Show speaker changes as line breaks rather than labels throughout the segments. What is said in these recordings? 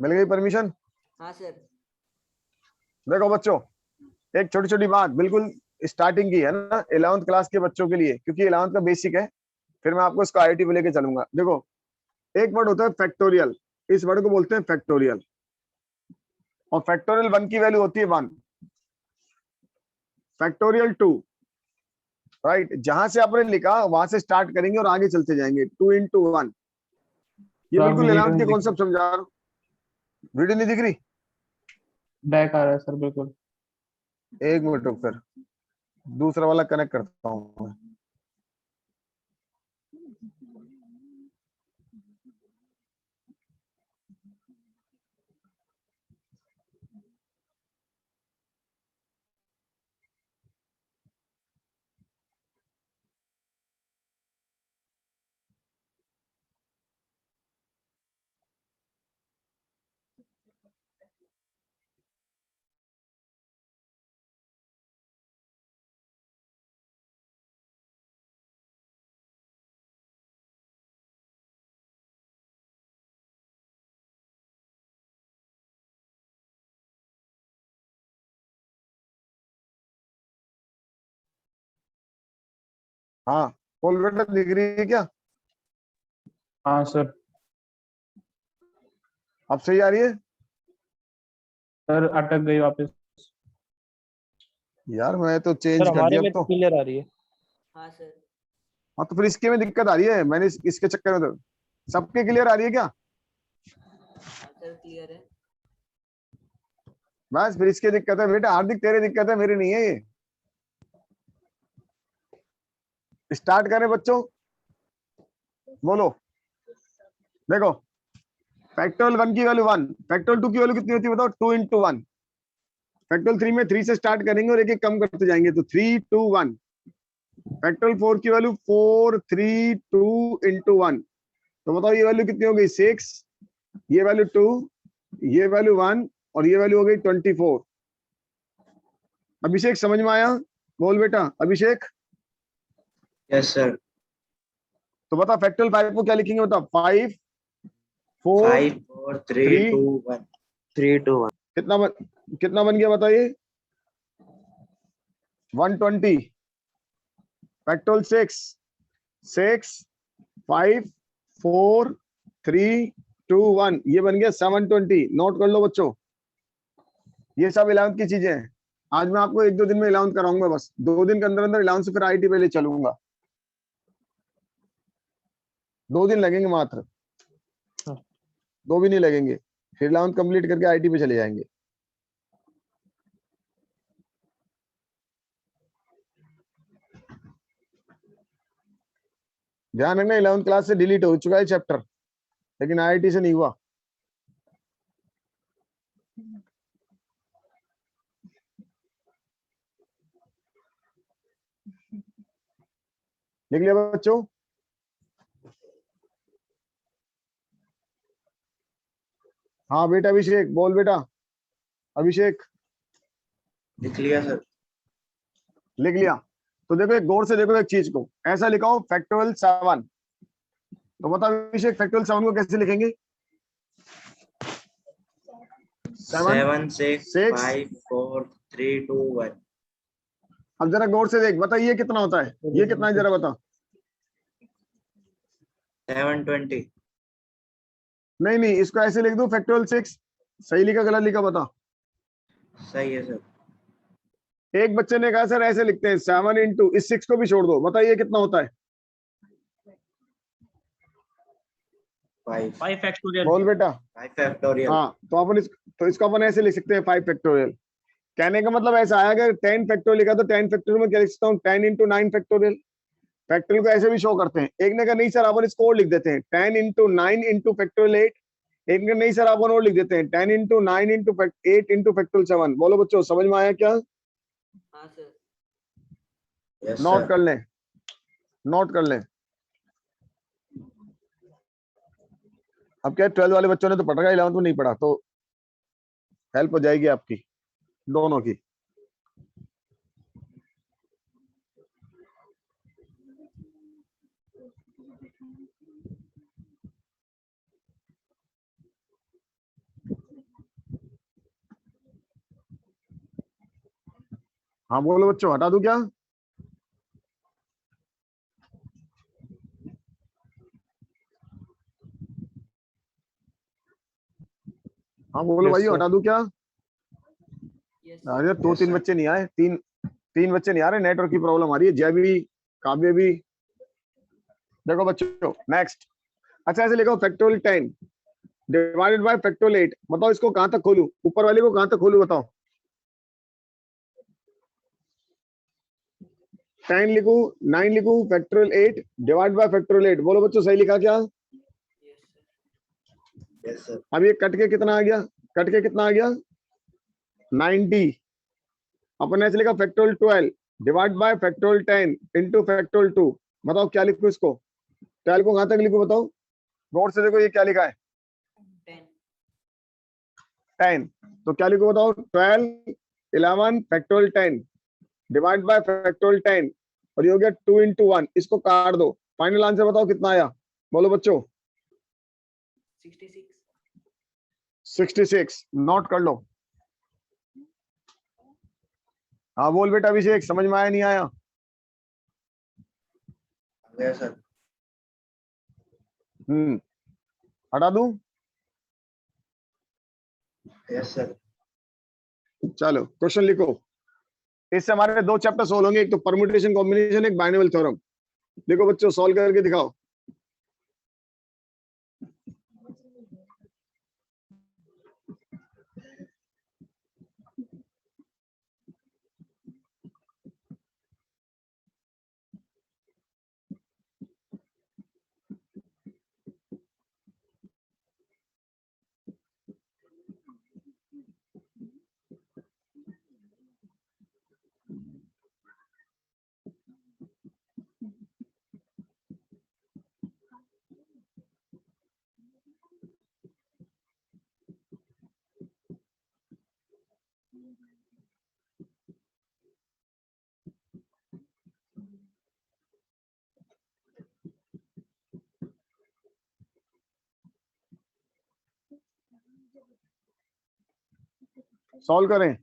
मिल गई परमिशन?
हाँ सर।
देखो बच्चों, एक छोटी छोटी बात बिल्कुल स्टार्टिंग की है ना 11th क्लास के बच्चों के लिए, क्योंकि 11th का बेसिक है, फिर मैं आपको इसको आईआईटी पे लेके चलूंगा। देखो, एक वर्ड होता है फैक्टोरियल, इस वर्ड को बोलते हैं फैक्टोरियल, और फैक्टोरियल 1 की वैल्यू होती है 1, फैक्टोरियल 2, राइट। जहां से आपने लिखा वहां से स्टार्ट करेंगे और आगे चलते जाएंगे, 2 into 1। ये
तो आपकी
बिल्कुल
वीडियो
11th
नहीं
के
दिख रही,
कॉन्सेप्ट समझा रहा हूँ। वीडियो नहीं दिख रही?
बैक आ रहा है सर बिल्कुल।
एक मिनट रुक, फिर दूसरा वाला कनेक्ट करता हूँ। हाँ, कॉल बेटा दिख रही है क्या?
हाँ सर।
अब सही आ रही है?
सर अटक गई वापस।
यार मैं तो
सर
चेंज कर
हमारे
दिया
में
अब
तो
तो।
क्लियर आ रही है।
हाँ सर।
हाँ तो फिर इसके में दिक्कत आ रही है, मैंने इसके चक्कर में तो सबके क्लियर आ रही है क्या?
हाँ सर क्लियर है।
बस फिर इसकी दिक्कत है बेटा, हार्दिक तेरी दिक्कत है, मेरी नहीं है ये। स्टार्ट करें बच्चों, बोलो। देखो, फैक्टोरियल 1 की वैल्यू 1, फैक्टोरियल 2 की वैल्यू कितनी होती है बताओ? 2 into 1। फैक्टोरियल 3 में 3 से स्टार्ट करेंगे और एक एक कम करते जाएंगे, तो 3 2 1। फैक्टोरियल 4 की वैल्यू 4 3 2 into 1। तो बताओ ये वैल्यू कितनी हो गई? 6, ये वैल्यू 2, ये वैल्यू 1, और ये वैल्यू हो गई 24। अभिषेक समझ में आया? बोल बेटा अभिषेक।
Yes sir.
तो बता फैक्टोरियल 5 को क्या लिखेंगे बता? 5 4
5 4 3
3,
2 1 3 2 1।
कितना बन गया बताइए? 120। फैक्टोरियल 6 6 5 4 3 2 1, ये बन गया 720। नोट कर लो बच्चों, ये सब 11th की चीजें हैं। आज मैं आपको 1-2 दिन में 11th कराऊंगा, बस 2 दिन के अंदर अंदर 11th से फिर आईटी पे ले चलूंगा। 2 दिन लगेंगे मात्र, 2 भी नहीं लगेंगे, फिर 11th कंप्लीट करके आईटी पे चले जाएंगे। ध्यान रखना 11th क्लास से डिलीट हो चुका है चैप्टर, लेकिन आईआईटी से नहीं हुआ। लिख लिया बच्चों? हाँ बेटा अभिषेक, बोल बेटा अभिषेक।
लिख लिया सर।
लिख लिया? तो देखो एक गौर से देखो एक चीज को, ऐसा लिखाओ फैक्टोरियल 7। तो बता अभिषेक फैक्टोरियल 7 को कैसे लिखेंगे? 7
7 6
6।
5 4 3 2 1।
अब जरा गौर से देख, बता ये कितना होता है, ये कितना है जरा बता।
720।
नहीं नहीं, इसको ऐसे लिख दो फैक्टोरियल 6। सही लिखा गलत लिखा बता?
सही है सर।
एक बच्चे ने कहा सर ऐसे लिखते हैं 7 इंटू, इस 6 को भी छोड़ दो, बताइए कितना होता है?
5
5 फैक्टोरियल।
बोल बेटा।
5 फैक्टोरियल।
हाँ तो अपन तो इसको अपन ऐसे लिख सकते हैं 5 फैक्टोरियल। कहने का मतलब ऐसा आया, अगर 10 फैक्टोरियल लिखा तो 10 फैक्टोरियल में क्या लिख सकता हूँ? 10 इंटू 9 फैक्टोरियल। फैक्टोरियल को ऐसे भी शो करते हैं। एक ने कहा नहीं सर अपन इसको और लिख देते हैं 10 इंटू 9 इंटू फैक्टोरियल 8। एक ने नहीं सर अपन और लिख देते हैं 10 इंटू 9 इंटू 8 इंटू फैक्टोरियल 7। बोलो बच्चों समझ में आया क्या?
हाँ सर।
Yes
note
sir.
कर लें, नोट कर लें। अब क्या 12 वाले बच्चों ने तो पढ़ रखा है, 11th में नहीं पढ़ा, तो हेल्प हो जाएगी आपकी दोनों की। हाँ बोलो बच्चों, हटा दूं क्या? हाँ बोलो
Yes,
भाई,
sir.
हटा दूं क्या?
यस
अरे दो
Yes,
तीन
sir.
बच्चे नहीं आए, तीन तीन बच्चे नहीं आ रहे, नेटवर्क की प्रॉब्लम आ रही है। जय भी, काव्य भी। देखो बच्चों नेक्स्ट, अच्छा ऐसे लिखो फैक्टोरियल 10 डिवाइडेड बाय फैक्टोरियल 8। बताओ इसको कहां तक खोलूं, ऊपर वाले को कहां तक खोलूं बताओ। 10 लिखूं, 9 लिखूं, फैक्टोरियल 8 डिवाइड बाय फैक्टोरियल 8। बोलो बच्चों सही लिखा क्या?
Yes sir.
Yes, sir.
अब ये कट के कितना आ गया? कट के कितना आ गया? 90। अपन ने ऐसे लिखा factorial 12 divide by factorial 10 into factorial 2। बताओ क्या लिखूं इसको? 12 को कहां तक लिखूं बताओ? गौर से देखो ये क्या लिखा है,
10
10। तो क्या लिखो बताओ? 12 11 फैक्टोरियल 10 डिवाइड बाय फैक्टोरियल 10, और ये हो गया 2 इंटू 1। इसको काट दो, फाइनल आंसर बताओ कितना आया? बोलो बच्चों।
66
66। नोट कर लो। हाँ बोल बेटा अभिषेक, समझ में आया नहीं आया?
Yes, sir.
हटा दूं?
Yes, sir.
चलो क्वेश्चन लिखो। इससे हमारे दो चैप्टर सोल्व होंगे, एक तो परम्यूटेशन कॉम्बिनेशन, एक बाइनोमियल थ्योरम। देखो बच्चों सॉल्व करके दिखाओ। सॉल्व करें।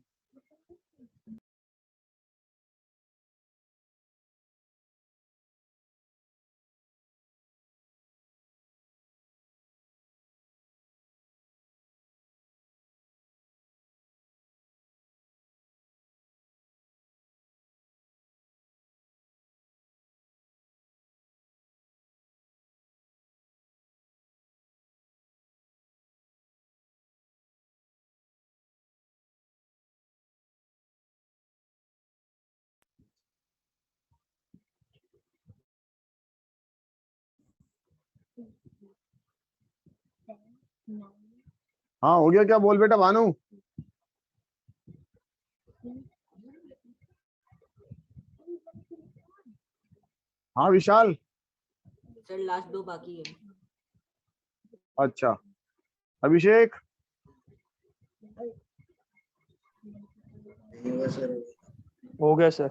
हाँ हो गया क्या? बोल बेटा भानु। हाँ विशाल।
सर लास्ट दो बाकी है।
अच्छा अभिषेक।
नहीं हुआ सर।
हो गया सर।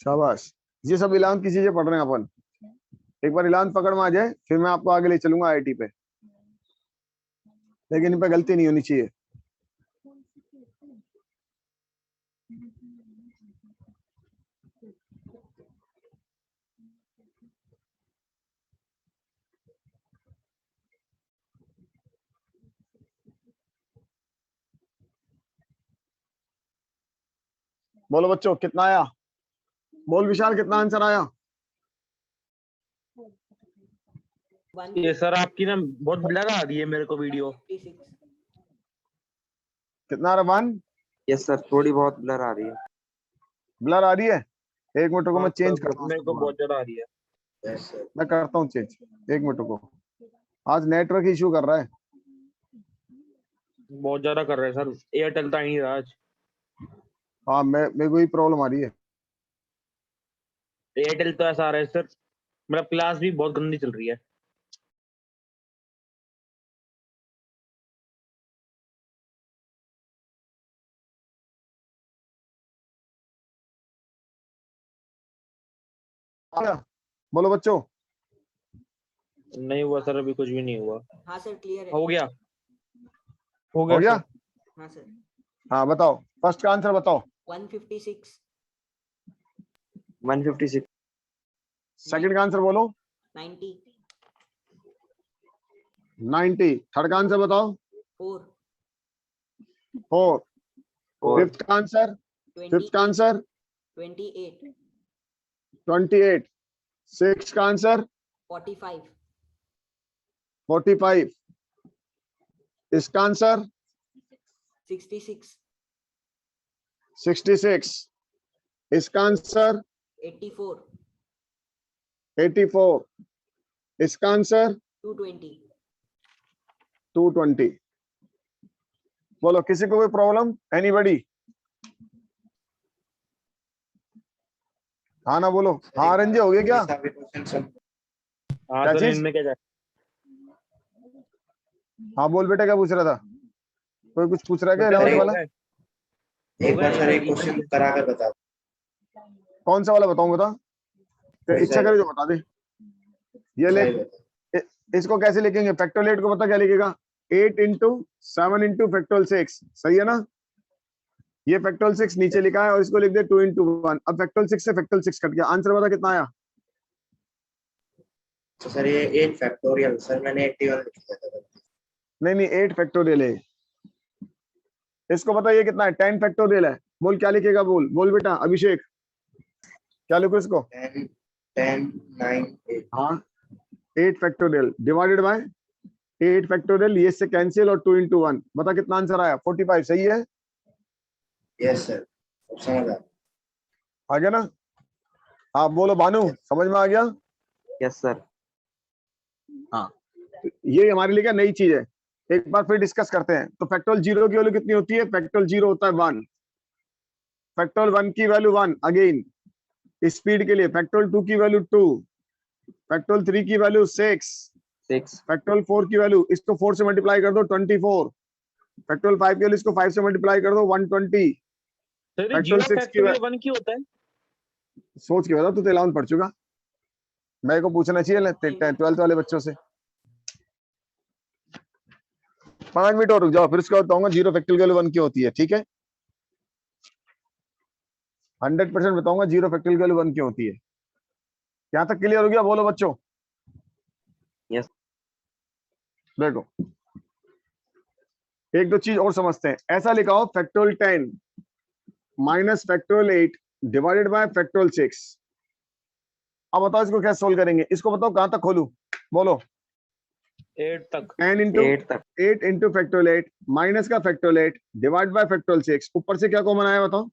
शाबाश। ये सब 11th की चीजें पढ़ रहे हैं अपन। एक बार 11th पकड़ में आ जाए फिर मैं आपको आगे ले चलूंगा आईआईटी पे, लेकिन इन पे गलती नहीं होनी चाहिए। बोलो बच्चों कितना आया? बोल विशाल कितना आंसर आया?
ये सर आपकी ना बहुत ब्लर आ रही है मेरे को वीडियो।
56
कितना आ रहा? 1
यस सर, थोड़ी बहुत ब्लर आ रही है।
ब्लर आ रही है? एक मिनट को
हाँ
मैं चेंज
सर,
करता हूँ
मेरे को
थोड़ा।
बहुत ज्यादा आ रही है।
Yes, sir.
मैं करता हूँ चेंज, एक मिनट को। आज नेटवर्क इशू कर रहा है।
बहुत ज्यादा कर रहे हैं सर, एयरटेल तो आ ही नहीं रहा आज।
हाँ मेरे को ही प्रॉब्लम आ रही है।
एयरटेल तो ऐसा आ रहा है सर, मतलब क्लास भी बहुत गंदी चल रही है।
बोलो बच्चों।
नहीं हुआ सर, अभी कुछ भी नहीं हुआ।
हाँ सर क्लियर है।
हो गया।
हो
हो
गया
गया?
सर।
हाँ सर।
हाँ बताओ, फर्स्ट का आंसर बताओ।
156,
156,
सेकंड का आंसर बोलो।
90,
90। थर्ड का आंसर बताओ।
4,
4।
4,
फिफ्थ का आंसर। फिफ्थ का
28,
आंसर
28,
28। सिक्स का आंसर
45,
45। इसका आंसर
66,
66। इसका आंसर
84,
84। इसका आंसर
220.
220। बोलो, किसी को कोई प्रॉब्लम? एनीबडी? हाँ ना बोलो। हाँ रंजे, हो गया क्या?
Question sir.
हाँ
क्या
सर,
चीज?
इनमें क्या जाए?
हाँ बोल बेटा, क्या पूछ रहा था? कोई कुछ पूछ रहा है क्या
बेटा,
इलेवन
हो
वाला?
गए?
एक बार सर एक
इधर-
क्वेश्चन
इधर-
करा कर बता दो।
कौन सा वाला बताऊं? बता। तो
वैसा
इच्छा
ही
करे जो बता दे। ये ले।
सही बता।
इसको कैसे लिखेंगे? फैक्टोरियल 8 को पता क्या लिखेगा? 8 इंटू 7 इंटू फैक्टोरियल 6। सही है ना? ये फैक्टोरियल 6 नीचे लिखा है और इसको लिख दे 2 इंटू 1। अब फैक्टोरियल 6 से फैक्टोरियल 6 कट गया। आंसर बता कितना आया?
तो सर ये 8 फैक्टोरियल सर मैंने 81 लिख दिया था।
नहीं नहीं, 8 फैक्टोरियल है। इसको पता ये कितना है? 10 फैक्टोरियल है। बोल क्या लिखेगा? बोल बोल बेटा अभिषेक, क्या लिखो इसको?
10 10 9 8।
हाँ, 8 फैक्टोरियल डिवाइडेड बाय 8 फैक्टोरियल। ये से कैंसिल और 2 इंटू 1। बता कितना आंसर आया? 45। सही है?
यस सर, अब समझ आ
आ गया ना? हाँ बोलो भानु, समझ में आ गया?
Yes sir.
हाँ, तो ये हमारे लिए क्या नई चीज है। एक बार फिर डिस्कस करते हैं। तो फैक्टोरियल 0 की वैल्यू कितनी होती है? फैक्टोरियल 0 होता है 1। फैक्टोरियल 1 की वैल्यू 1 अगेन स्पीड के लिए। फैक्टोरियल 2 की वैल्यू 2। फैक्टोरियल 3 की वैल्यू 6।
6,
फैक्टोरियल 4 की वैल्यू, इसको 4 से मल्टीप्लाई कर दो 24। फैक्टोरियल 5 की वैल्यू, इसको 5 से मल्टीप्लाई कर दो 120।
सर, ये
फैक्टोरियल
0
6 की
फैक्टोरियल 1 क्यों होता है?
सोच के बता, तू तो 11 पढ़ चुका। मेरे को पूछना चाहिए 12th वाले बच्चों से। 5 मिनट और रुक जाओ, फिर उसके बाद बताऊंगा 0 फैक्टोरियल की वैल्यू 1 क्यों होती है। ठीक है? 100% बताऊंगा 0 फैक्टोरियल की वैल्यू 1 क्यों होती है। यहां तक क्लियर हो गया? बोलो बच्चों।
यस।
देखो, एक दो चीज और समझते हैं। ऐसा लिखा हो factorial 10 minus factorial 8 divided by factorial 6। अब बताओ इसको कैसे सोल्व करेंगे? इसको बताओ कहां तक खोलूं? बोलो।
8 तक।
10 इंटू
8 तक।
8 इंटू फैक्टोरियल 8 माइनस का फैक्टोरियल 8 डिवाइड बाय फैक्टोरियल 6। ऊपर से क्या कॉमन आया बताओ?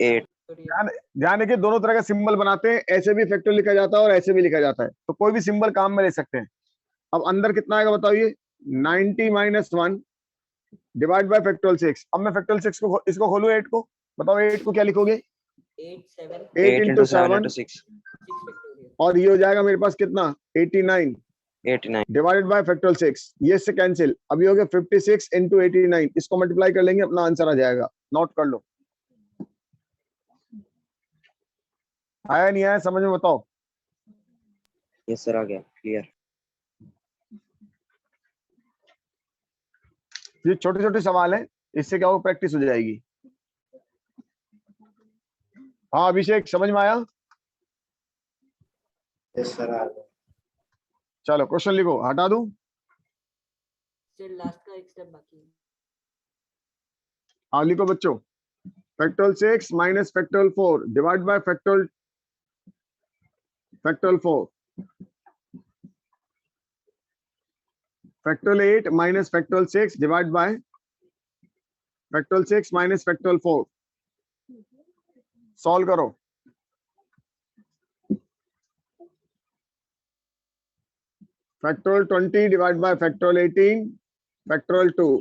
8।
ध्यान ध्यान रखिए, दोनों तरह का सिंबल बनाते हैं। ऐसे भी फैक्टोरियल लिखा जाता है और ऐसे भी लिखा जाता है, तो कोई भी सिंबल काम में ले सकते हैं। अब अंदर कितना आएगा बताओ? ये 90 माइनस 1 डिवाइड बाय फैक्टोरियल 6। अब मैं फैक्टोरियल 6 को इसको खोलूं 8 को। बताओ 8 को क्या लिखोगे?
8, 7,
8
8
इंटू
into 7
7
into 6,
6 factorial.
और ये हो जाएगा मेरे पास कितना? 89
89।
Divided by factorial 6। ये से कैंसिल। अब ये हो गया 56 इंटू 89। इसको मल्टीप्लाई कर लेंगे, अपना आंसर आ जाएगा। नोट कर लो। आया नहीं आया समझ में? बताओ।
यस सर, आ गया क्लियर।
ये छोटे छोटे सवाल है, इससे क्या होगा? प्रैक्टिस हो जाएगी। हाँ अभिषेक, समझ में आया?
यस सर आ गया।
चलो क्वेश्चन लिखो, हटा दूं?
Still last का एक step बाकी है.
हाँ लिखो बच्चों। Factorial 6 minus factorial 4 divide by factorial 4। Factorial 8 minus factorial 6 divide by factorial 6 minus factorial 4। Solve करो। Factorial 20 divide by factorial 18 factorial 2।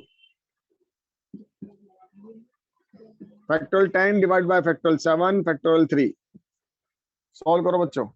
Factorial 10 divide by factorial 7 factorial 3। Solve करो बच्चों।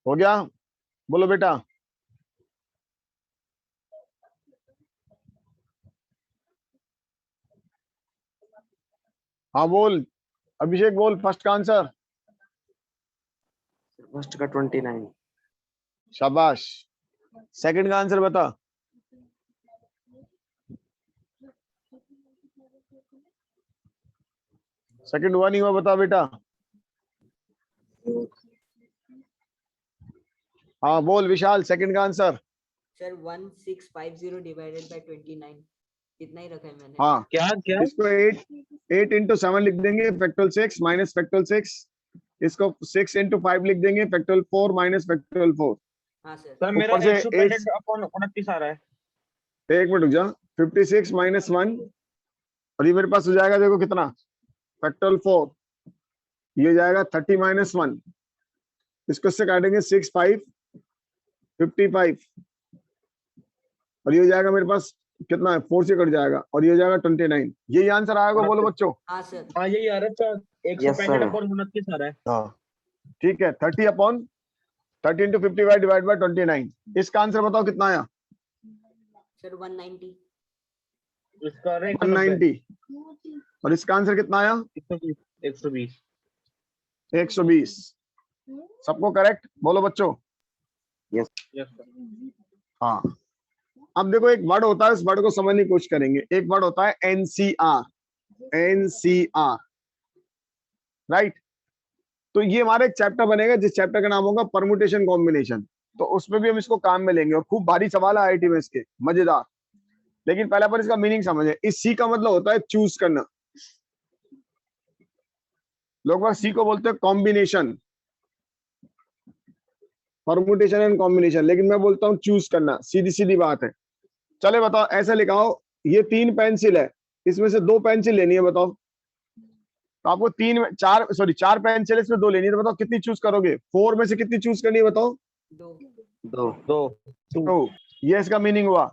हो गया? बोलो बेटा। हाँ बोल अभिषेक, बोल फर्स्ट का आंसर।
फर्स्ट का 29।
शाबाश। सेकंड का आंसर बता। सेकंड हुआ नहीं हुआ बता बेटा। हाँ बोल विशाल, सेकंड का आंसर।
सर 1650 डिवाइडेड बाय 29 इतना ही रखा है मैंने।
हाँ
क्या क्या
इसको 8 इंटू 7 लिख देंगे फैक्टोरियल 6 माइनस फैक्टोरियल 6। इसको 6 इंटू 5 लिख देंगे फैक्टोरियल 4 माइनस फैक्टोरियल 4।
हाँ सर।
सर मेरा
ऊपर से
165 अपॉन 29 आ रहा है।
एक मिनट रुक जा। 56 माइनस 1 और ये मेरे पास हो जाएगा देखो कितना, फैक्टोरियल 4। ये हो जाएगा 30 माइनस 1। इसको इससे काटेंगे 6 5 55 और ये हो जाएगा मेरे पास कितना है, 4 से कट जाएगा और ये हो जाएगा 29। यही आंसर आएगा बोलो बच्चों।
हाँ सर।
हाँ यही आ रहा है सर,
Yes,
165
sir.
अपॉन 29 आ रहा है।
हाँ ठीक है, 30 अपॉन 30 इंटू 55 डिवाइड बाय 29। इसका आंसर बताओ कितना आया?
सर 190।
इसका आ रहा है
190 और इसका आंसर कितना आया?
120।
120। सबको करेक्ट बोलो बच्चों।
Yes sir.
हाँ अब देखो एक वर्ड होता है, उस वर्ड को समझने की कोशिश करेंगे। एक वर्ड होता है एनसीआर। NCR right. तो ये हमारा एक चैप्टर बनेगा जिस चैप्टर का नाम होगा परमुटेशन कॉम्बिनेशन। तो उसमें भी हम इसको काम में लेंगे और खूब भारी सवाल है आईआईटी में इसके, मजेदार। लेकिन पहले पर इसका मीनिंग समझे। इस सी का मतलब होता है चूज करना। लोग बाग सी को बोलते हैं कॉम्बिनेशन, परमुटेशन एंड कॉम्बिनेशन, लेकिन मैं बोलता हूँ चूज करना। सीधी सीधी बात है। चले बताओ, ऐसा लिखाओ ये 3 पेंसिल है, इसमें से 2 पेंसिल लेनी है बताओ। तो आपको 4 पेंसिल, इसमें 2 लेनी है। तो बताओ कितनी चूज करोगे? 4 में से कितनी चूज करनी है बताओ?
2।
2
तो ये इसका मीनिंग हुआ।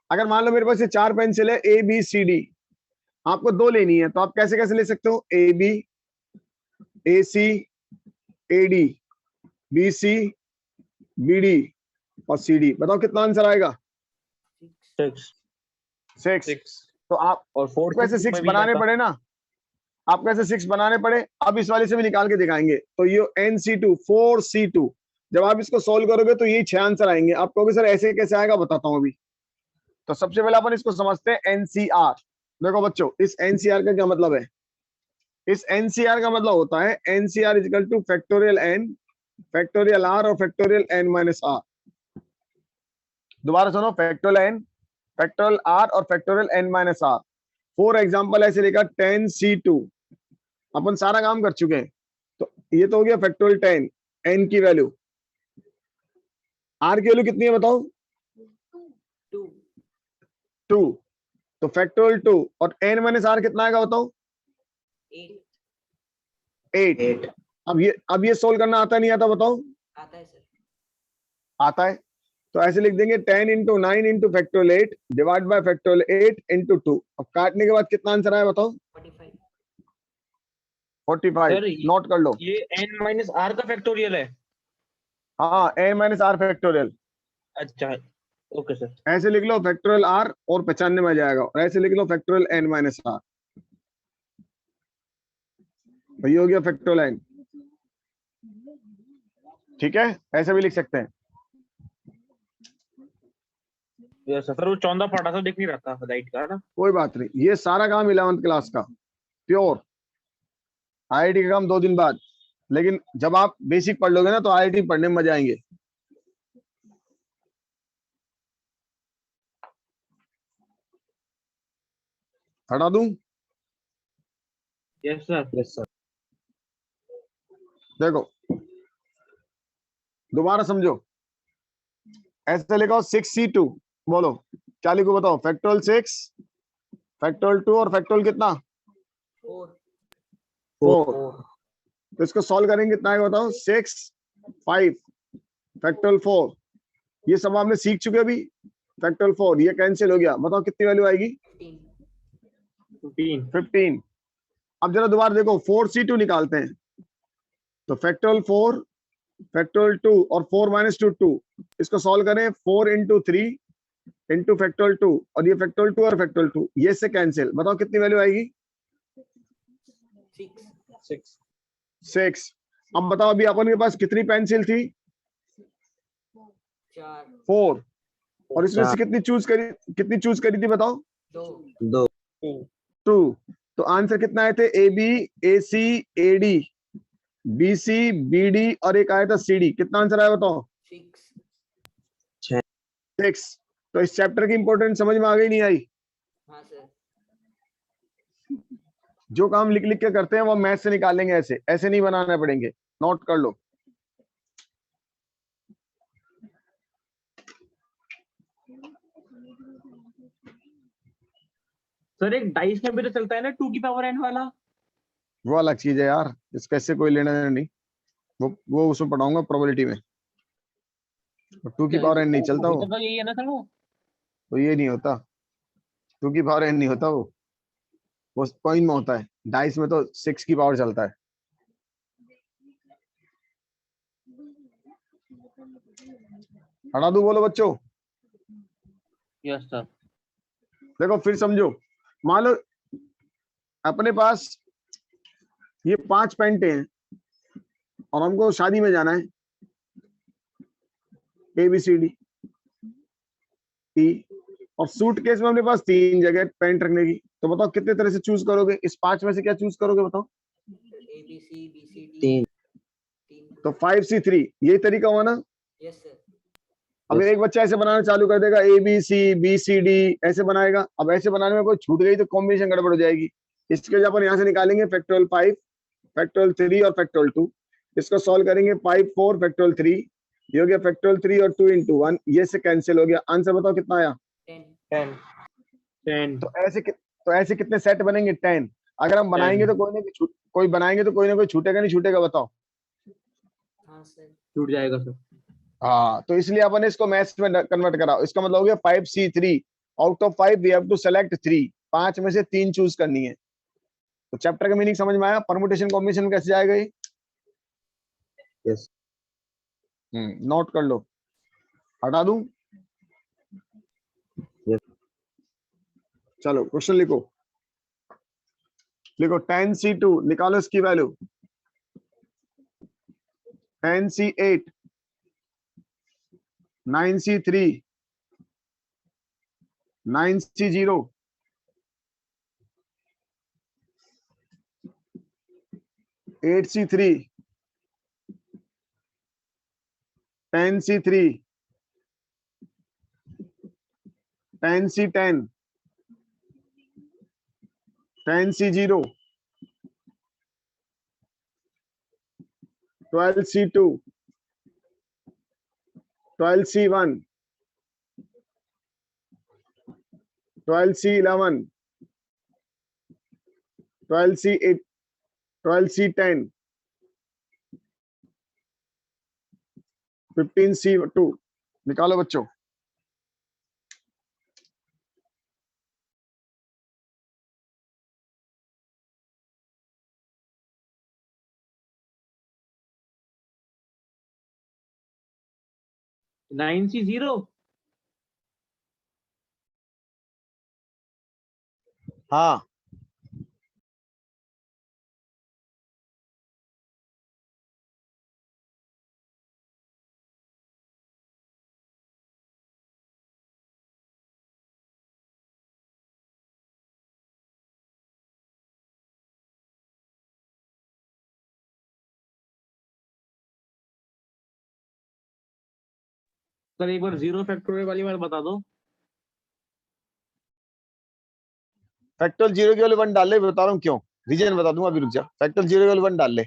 अगर मान लो मेरे पास ये 4 पेंसिल है ए बी सी डी, आपको 2 लेनी है, तो आप कैसे कैसे ले सकते हो? A B, A C, A D, B C, B D और सी डी। बताओ कितना आंसर आएगा? 6। तो आप
और 4
कैसे 6 बनाने पड़े ना, आपको ऐसे 6 बनाने पड़े। अब इस वाले से भी निकाल के दिखाएंगे। तो ये NC2 4C2, जब आप इसको सोल्व करोगे तो यही 6 आंसर आएंगे। आप कहोगे सर ऐसे कैसे आएगा, बताता हूं अभी। तो सबसे पहले अपन इसको समझते हैं NCR। देखो बच्चों, इस NCR का क्या मतलब है? इस NCR का मतलब होता है NCR is equal to factorial N, factorial R और फैक्टोरियल N माइनस R। दोबारा सुनो, फैक्टोरियल N, फैक्टोरियल R और factorial N minus R। For example ऐसे लिखा 10C2, अपन सारा काम कर चुके हैं। तो ये तो हो गया फैक्टोरियल 10, n की वैल्यू। r की वैल्यू कितनी है बताओ? 2। तो फैक्टोरियल 2 और n माइनस r कितना आएगा बताओ? 8। अब ये सोल्व करना आता नहीं आता बताओ?
आता है सर।
आता है। तो ऐसे लिख देंगे 10 into 9 into factorial 8 divide by factorial 8 into 2। अब काटने के बाद कितना आंसर आया बताओ? 45।
सर,
नोट कर लो।
ये n माइनस r का फैक्टोरियल है।
हाँ n माइनस r फैक्टोरियल।
अच्छा ओके सर।
ऐसे लिख लो फैक्टोरियल r और 95 में आ जाएगा, और ऐसे लिख लो फैक्टोरियल n माइनस r। तो ये हो गया फैक्टोरियल n। ठीक है, ऐसे भी लिख सकते हैं।
यस सर, वो चौंधा पड़ा था, दिख नहीं रहा था लाइट का ना।
कोई बात नहीं, ये सारा काम 11th क्लास का प्योर। आईआईटी का काम 2 दिन बाद। लेकिन जब आप बेसिक पढ़ लोगे ना तो आईआईटी पढ़ने में मजा आएंगे। हटा दूं?
Yes sir.
Yes sir. देखो दोबारा समझो, ऐसे लिखो 6C2। बोलो क्या लिखो बताओ? फैक्टोरियल 6, फैक्टोरियल 2 और फैक्टोरियल कितना? 4। तो इसको सॉल्व करेंगे कितना है बताओ? 6 5 फैक्टोरियल 4। ये सब आपने सीख चुके अभी। फैक्टोरियल 4 ये कैंसिल हो गया। बताओ कितनी वैल्यू आएगी? 15। अब जरा दोबारा देखो 4C2 निकालते हैं। तो फैक्टोरियल 4 फैक्टोरियल 2 और 4 माइनस 2 2। इसको सॉल्व करें 4 इंटू 3 इंटू फैक्टोरियल 2 और ये फैक्टोरियल 2 और फैक्टोरियल 2 ये से कैंसिल। बताओ कितनी वैल्यू आएगी?
6
6। अब बताओ अभी अपन के पास कितनी पेंसिल थी?
4
4। और इसमें से
चार।
कितनी चूज करी थी बताओ?
2
दो।
2। तो आंसर कितना आए थे? A B, A C, A D, B C, B D और एक आया था सी डी। कितना आंसर आया बताओ?
6
6। तो इस चैप्टर की इंपॉर्टेंस समझ में आ गई नहीं आई?
हाँ सर
जो काम लिख लिख के करते हैं वो मैथ से निकालेंगे, ऐसे ऐसे नहीं बनाना पड़ेंगे। नोट कर लो।
सर एक डाइस में भी तो चलता है ना 2 की पावर n वाला।
वो अलग चीज है यार, इसका इससे कोई लेना देना नहीं। वो उसमें पढ़ाऊंगा प्रोबेबिलिटी में। 2 की पावर एन नहीं चलता वो।
तो यही है ना सर वो।
तो ये नहीं होता, 2 की पावर एन नहीं होता वो कॉइन में होता है। डाइस में तो 6 की पावर चलता है। हटा दूं? बोलो बच्चों।
Yes sir.
देखो फिर समझो। मान लो अपने पास ये 5 पेंटे हैं और हमको शादी में जाना है, ए बी सी डी ई, और सूट केस में अपने पास 3 जगह पेंट रखने की। तो बताओ कितने तरह से चूज करोगे? इस 5 में से क्या चूज करोगे बताओ?
A B C B C D
3।
3
तो 5C3 यही तरीका हुआ ना?
यस सर
अब एक बच्चा ऐसे बनाना चालू कर देगा, A B C B C D ऐसे बनाएगा। अब ऐसे बनाने में कोई छूट गई तो कॉम्बिनेशन गड़बड़ हो जाएगी। इसके वजह अपन यहाँ से निकालेंगे फैक्टोरियल 5, फैक्टोरियल 3 और फैक्टोरियल 2। इसको सॉल्व करेंगे 5 4 फैक्टोरियल 3। ये हो गया फैक्टोरियल 3 और 2 इंटू 1। ये से कैंसिल हो गया। आंसर बताओ कितना आया?
10
10।
तो ऐसे कितने सेट बनेंगे? 10। अगर हम बनाएंगे तो कोई बनाएंगे तो कोई ना कोई छूटेगा नहीं छूटेगा? बताओ।
हाँ सर
टूट जाएगा सर।
हाँ, तो इसलिए अपन इसको मैथ्स में कन्वर्ट करा। इसका मतलब हो गया 5C3 out of 5 we have to select 3। 5 में से 3 चूज करनी है। तो चैप्टर का मीनिंग समझ में आया? परमुटेशन कॉम्बिनेशन कैसे जाएगा ये?
यस।
नोट कर लो। हटा दूं?
यस।
चलो क्वेश्चन लिखो। लिखो 10C2 निकालो इसकी value. 10C8 9C3 9C0 8C3 10C3 10C10 10C0 12C2 12C1 12C11 12C8 12C10 15C2। निकालो बच्चों।
Nine C zero.
हाँ
सर एक बार जीरो फैक्टोरियल वाली बात बता दो।
फैक्टर 0 के वाले 1 डाल ले, बता रहा हूँ क्यों। रीजन बता दूंगा अभी, रुक जा। फैक्टर 0 के वाले 1 डाल ले।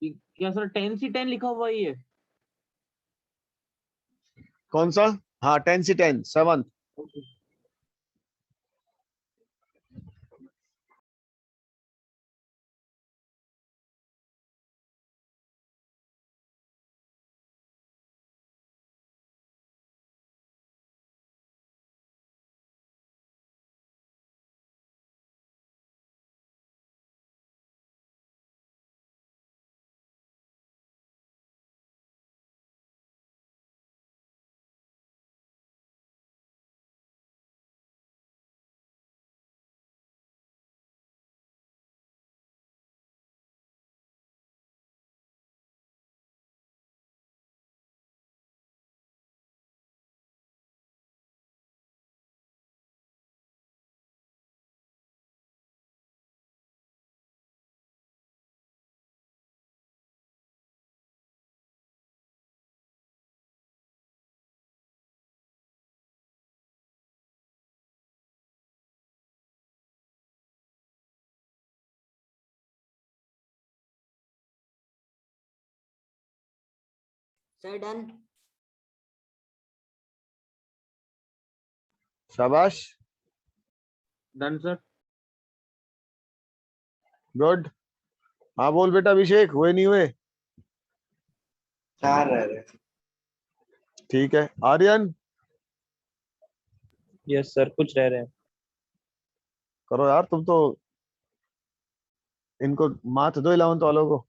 क्या सर 10 से 10 लिखा हुआ है ये?
कौन सा? हाँ 10 से 10 7।
Sir, done.
शाबाश,
डन सर।
गुड। हाँ बोल बेटा अभिषेक, हुए नहीं हुए?
4 रह रहे।
ठीक है। आर्यन
यस सर, कुछ रह रहे हैं।
करो यार, तुम तो इनको मात दो 11th वालों को।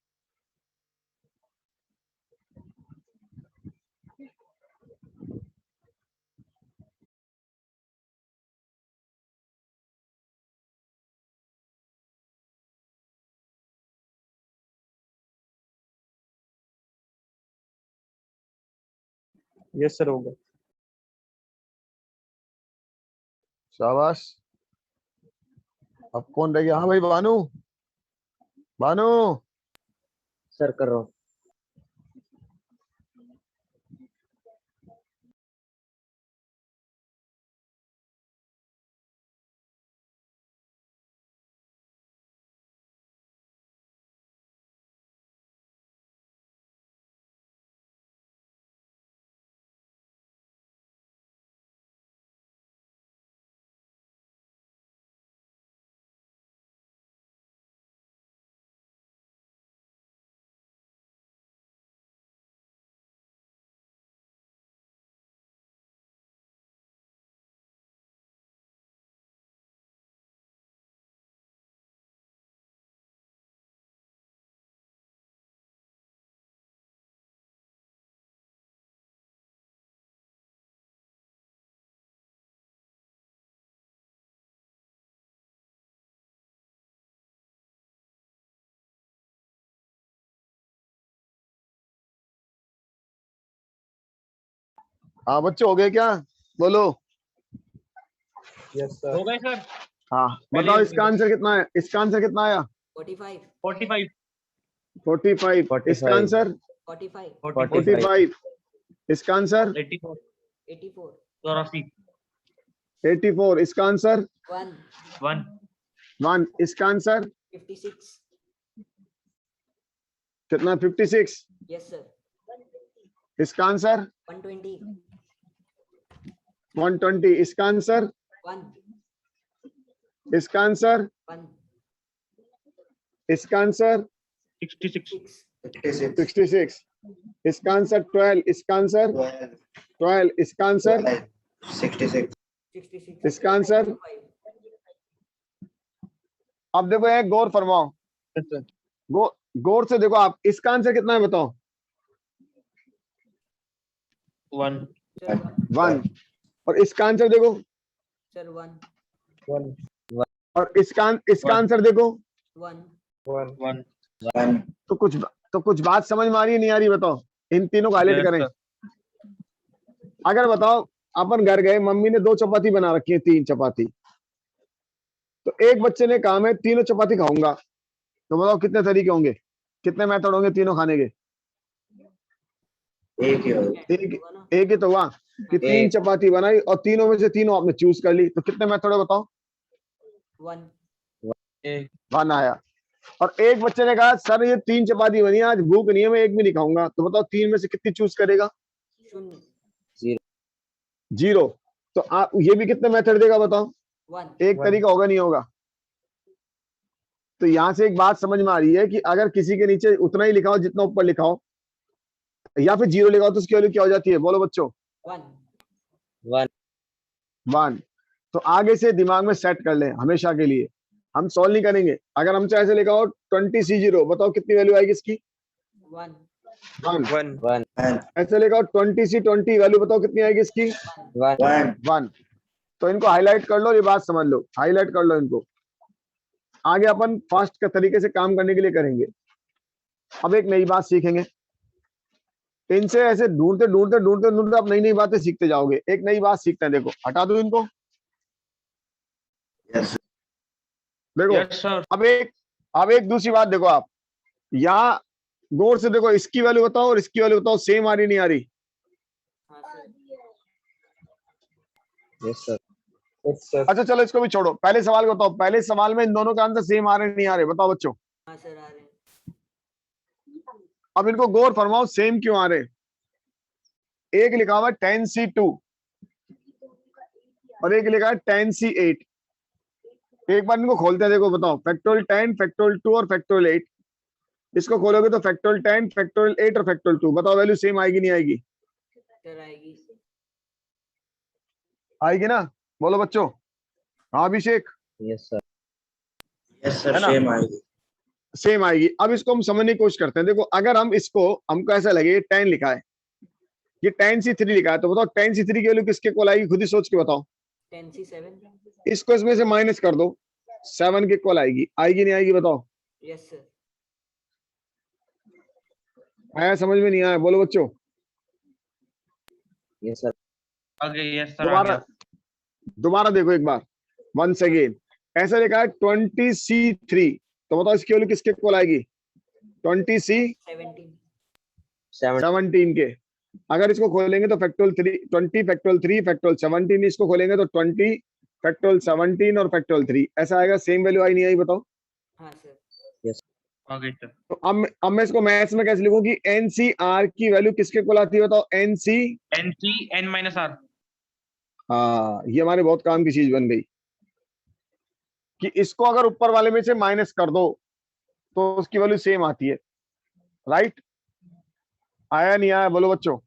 यस सर, हो गया।
शाबाश। अब कौन रह गया? हाँ भाई भानु, भानु
सर कर रहा हूँ।
हाँ बच्चे हो गए क्या? बोलो।
Yes sir.
हो गए सर।
हाँ बताओ, इसका आंसर कितना है? इसका आंसर कितना आया?
45.
45।
45। इसका
45।
आंसर
45.
45। इसका आंसर
84।
84.
84।
84। इसका आंसर
1.
1।
1। इसका आंसर
56.
कितना? 56।
Yes, sir.
इसका आंसर
120.
120। इसका आंसर
1.
इसका आंसर
1.
इसका आंसर
66।
6.
56,
66। इसका आंसर 12। इसका आंसर
12,
12। इसका आंसर
12, 66,
66.
इसका आंसर। अब देखो एक गौर फरमाओ,
यस सर।
गौर से देखो आप, इसका आंसर कितना है बताओ?
1।
Sir, 1.
1। और इसका आंसर देखो,
Sir, 1.
1
और इसका
One.
आंसर देखो।
1.
1
1।
1,
तो कुछ बात समझ में आ रही है नहीं आ रही बताओ? इन तीनों को हाईलाइट
Yes,
करें।
sir.
अगर बताओ अपन घर गए, मम्मी ने 2 चपाती बना रखी है, 3 चपाती, तो एक बच्चे ने कहा मैं तीनों चपाती खाऊंगा, तो बताओ कितने तरीके होंगे, कितने मेथड होंगे तीनों खाने के?
एक ही होगा।
होगा ना?
एक ही तो हुआ कि 3
एक।
चपाती बनाई और तीनों में से तीनों आपने चूज कर ली, तो कितने मेथड है बताओ?
1.
1 आया। और एक बच्चे ने कहा सर ये 3 चपाती बनी है, आज भूख नहीं है, मैं एक भी नहीं खाऊंगा, तो बताओ 3 में से कितनी चूज करेगा?
शून्य।
0। तो आप ये भी कितने मेथड देगा बताओ?
1।
एक तरीका होगा नहीं होगा? तो यहां से एक बात समझ में आ रही है कि अगर किसी के नीचे उतना ही लिखा हो जितना ऊपर लिखा हो, या फिर 0 लिखा हो, तो उसकी वैल्यू क्या हो जाती है? बोलो बच्चों।
1।
1। तो आगे से दिमाग में सेट कर लें हमेशा के लिए, हम सॉल्व नहीं करेंगे। अगर हमसे ऐसे लिखा हो 20C0, बताओ कितनी वैल्यू आएगी इसकी?
1।
1।
1
ऐसे लिखा हो 20C20, वैल्यू बताओ कितनी आएगी इसकी?
1
1। तो इनको हाईलाइट कर लो, ये बात समझ लो, हाईलाइट कर लो इनको। आगे अपन फास्ट के तरीके से काम करने के लिए करेंगे। अब एक नई बात सीखेंगे, इनसे ऐसे ढूंढते ढूंढते ढूंढते ढूंढते आप नई नई बातें सीखते जाओगे। एक नई बात सीखते हैं, देखो हटा दो इनको,
यस
देखो।
Yes sir.
अब एक दूसरी बात देखो, आप यहाँ गौर से देखो, इसकी वैल्यू बताओ और इसकी वैल्यू बताओ, सेम आ रही नहीं आ रही?
हाँ sir.
Yes sir.
Yes sir.
अच्छा चलो इसको भी छोड़ो, पहले सवाल को बताओ, पहले सवाल में इन दोनों का आंसर सेम आ रहे नहीं आ रहे? बताओ बच्चों।
हाँ सर आ रहे हैं।
अब इनको गौर फरमाओ, सेम क्यों आ रहे? एक लिखा हुआ है 10C2 और एक लिखा है 10C8। एक बार इनको खोलते हैं, देखो बताओ, फैक्टोरियल 10, फैक्टोरियल 2 और फैक्टोरियल 8। इसको खोलोगे तो फैक्टोरियल 10, फैक्टोरियल 8 और फैक्टोरियल 2, बताओ वैल्यू सेम आएगी नहीं आएगी?
सर आएगी।
आएगी ना? बोलो बच्चों। हाँ अभिषेक।
Yes sir.
सर
है ना?
सेम आएगी।
सेम आएगी। अब इसको हम समझने की कोशिश करते हैं। देखो अगर हम इसको, हमको ऐसा लगे 10 लिखा है, ये 10C3 लिखा है, तो बताओ 10C3 की वैल्यू किसके इक्वल आएगी? खुद ही सोच के बताओ।
10C7।
इसको इसमें से माइनस कर दो, 7 के इक्वल आएगी। आएगी नहीं आएगी बताओ?
Yes sir.
आया समझ में नहीं आया? बोलो बच्चों।
Yes sir.
आगे यस सर आ
दोबारा
गया।
दोबारा देखो एक बार, वंस अगेन। ऐसा लिखा है 20C3, तो बताओ इसकी वैल्यू किसके इक्वल आएगी?
17।
17 के। अगर इसको खोलेंगे तो फैक्टोरियल 3, 20 फैक्टोरियल 3 फैक्टोरियल 17, इसको खोलेंगे तो 20 फैक्टोरियल 17 और फैक्टोरियल 3, ऐसा आएगा। सेम वैल्यू आई नहीं आई बताओ?
हाँ सर।
आगे सर।
तो अब मैं इसको मैथ्स में कैसे लिखूं कि NCR की वैल्यू किसके इक्वल आती है? बताओ। NC
NC N-R।
हाँ, ये हमारे बहुत काम की चीज बन गई कि इसको अगर ऊपर वाले में से माइनस कर दो तो उसकी वैल्यू सेम आती है। राइट? आया नहीं आया? बोलो बच्चों।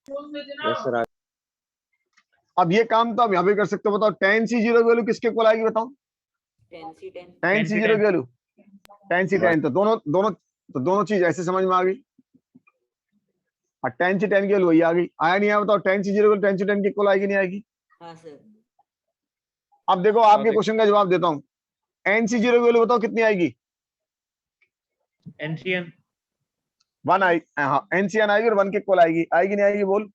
Yes sir.
अब ये काम तो आप यहाँ भी कर सकते हो। बताओ 10C0 की वैल्यू किसके इक्वल आएगी? बताओ।
10C10।
10C0 की वैल्यू 10C10। तो दोनों चीज ऐसे समझ में आ गई। और 10C10 की वैल्यू वही आ गई। आया नहीं आया? बताओ 10C0 की 10C10 की इक्वल आएगी नहीं आएगी?
हाँ सर।
अब देखो आपके
Okay.
क्वेश्चन का जवाब देता हूँ। NC0 की वैल्यू बताओ कितनी आएगी?
NCN
1 आई। हाँ NCN आएगी और 1 के इक्वल आएगी। आएगी नहीं आएगी? बोल।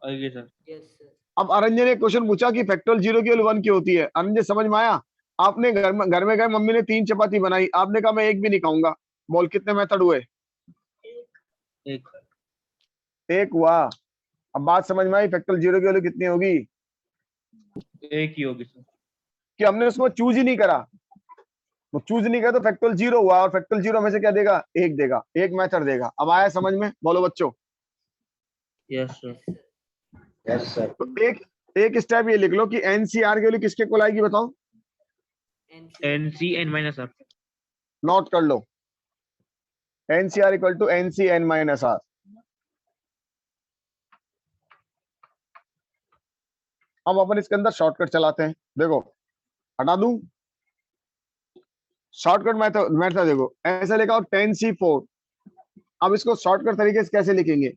आगे सर।
Yes sir.
अब अरंजन ने क्वेश्चन पूछा कि फैक्टोरियल 0 की वैल्यू 1 की होती है। अरंजन समझ में आया? आपने घर में गए, मम्मी ने 3 चपाती बनाई, आपने कहा मैं एक भी नहीं खाऊंगा। बोल कितने मेथड हुए? एक हुआ। अब बात समझ में आई? फैक्टोरियल 0 की वैल्यू कितनी होगी?
एक ही होगी सर।
कि हमने उसको चूज ही नहीं करा, तो चूज नहीं करा तो फैक्टोरियल 0 हुआ, और फैक्टोरियल 0 में से क्या देगा? एक देगा, एक मेथड देगा। अब आया समझ में? बोलो बच्चों।
Yes sir.
Yes sir.
तो एक स्टेप ये लिख लो कि NCR की वैल्यू किसके इक्वल आएगी? बताओ।
NC N-R।
नोट कर लो, NCR इक्वल टू NCN-R। अब अपन इसके अंदर शॉर्टकट चलाते हैं। देखो हटा दूं शॉर्टकट मेथड देखो, ऐसा लिखा हो 10C4। अब इसको शॉर्टकट तरीके से कैसे लिखेंगे?